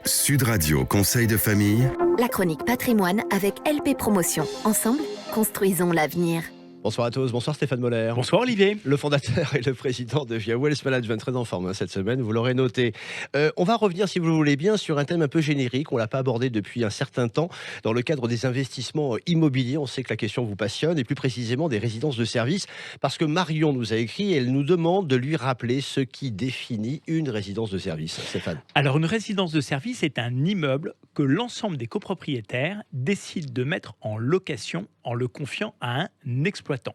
Sud Radio Conseil de famille. La chronique patrimoine avec LP Promotion. Ensemble, construisons l'avenir. Bonsoir à tous, bonsoir Stéphane Moller. Bonsoir Olivier. Le fondateur et le président de Via Wealth Management, très en forme cette semaine, vous l'aurez noté. On va revenir, si vous le voulez bien, sur un thème un peu générique. On ne l'a pas abordé depuis un certain temps dans le cadre des investissements immobiliers. On sait que la question vous passionne et plus précisément des résidences de service. Parce que Marion nous a écrit et elle nous demande de lui rappeler ce qui définit une résidence de service. Stéphane. Alors une résidence de service est un immeuble que l'ensemble des copropriétaires décident de mettre en location en le confiant à un exploitant.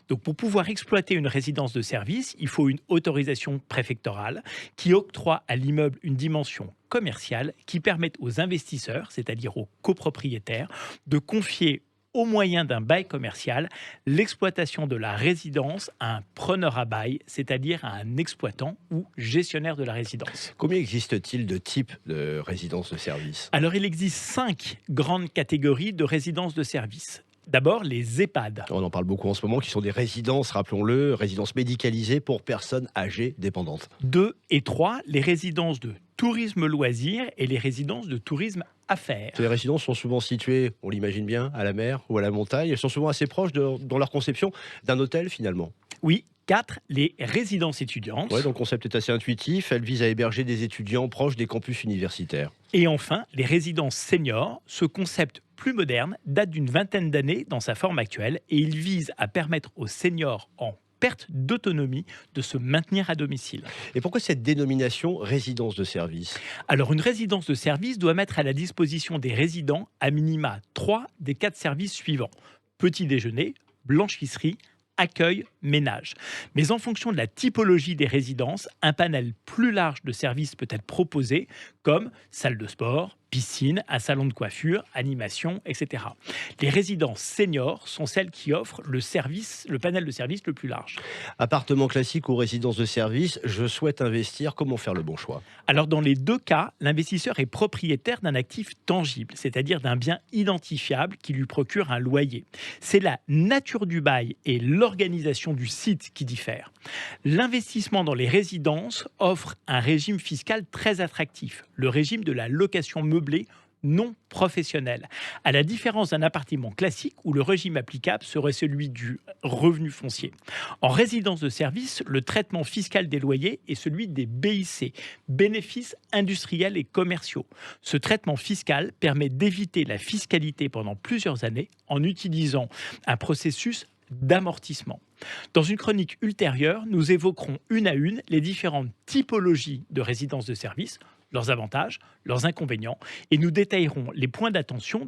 Donc pour pouvoir exploiter une résidence de service, il faut une autorisation préfectorale qui octroie à l'immeuble une dimension commerciale qui permette aux investisseurs, c'est-à-dire aux copropriétaires, de confier au moyen d'un bail commercial l'exploitation de la résidence à un preneur à bail, c'est-à-dire à un exploitant ou gestionnaire de la résidence. Combien existe-t-il de types de résidences de service ? Alors il existe 5 grandes catégories de résidences de service. D'abord, les EHPAD. On en parle beaucoup en ce moment, qui sont des résidences, rappelons-le, résidences médicalisées pour personnes âgées dépendantes. 2 et 3, les résidences de tourisme loisirs et les résidences de tourisme affaires. Ces résidences sont souvent situées, on l'imagine bien, à la mer ou à la montagne. Elles sont souvent assez proches dans leur conception d'un hôtel finalement. Oui. 4, les résidences étudiantes. Oui, donc le concept est assez intuitif. Elle vise à héberger des étudiants proches des campus universitaires. Et enfin, les résidences seniors. Ce concept plus moderne date d'une vingtaine d'années dans sa forme actuelle et il vise à permettre aux seniors en perte d'autonomie de se maintenir à domicile. Et pourquoi cette dénomination résidence de service ? Alors une résidence de service doit mettre à la disposition des résidents à minima 3 des 4 services suivants. Petit déjeuner, blanchisserie, accueil, ménage. Mais en fonction de la typologie des résidences, un panel plus large de services peut être proposé, comme salle de sport, piscine, un salon de coiffure, animation, etc. Les résidences seniors sont celles qui offrent le panel de services le plus large. Appartement classique ou résidence de service, je souhaite investir, comment faire le bon choix ? Alors dans les 2 cas, l'investisseur est propriétaire d'un actif tangible, c'est-à-dire d'un bien identifiable qui lui procure un loyer. C'est la nature du bail et l'organisation du site qui diffèrent. L'investissement dans les résidences offre un régime fiscal très attractif, le régime de la location meublée non professionnelle, à la différence d'un appartement classique où le régime applicable serait celui du revenu foncier. En résidence de service, le traitement fiscal des loyers est celui des BIC, bénéfices industriels et commerciaux. Ce traitement fiscal permet d'éviter la fiscalité pendant plusieurs années en utilisant un processus d'amortissement. Dans une chronique ultérieure, nous évoquerons une à une les différentes typologies de résidences de service, leurs avantages, leurs inconvénients, et nous détaillerons les points d'attention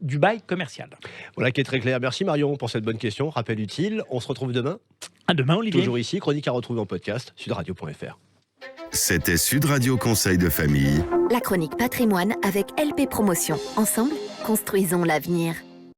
du bail commercial. Voilà qui est très clair. Merci Marion pour cette bonne question. Rappel utile. On se retrouve demain. À demain, Olivier. Toujours ici. Chronique à retrouver en podcast, sudradio.fr. C'était Sud Radio Conseil de famille. La chronique patrimoine avec LP Promotion. Ensemble, construisons l'avenir.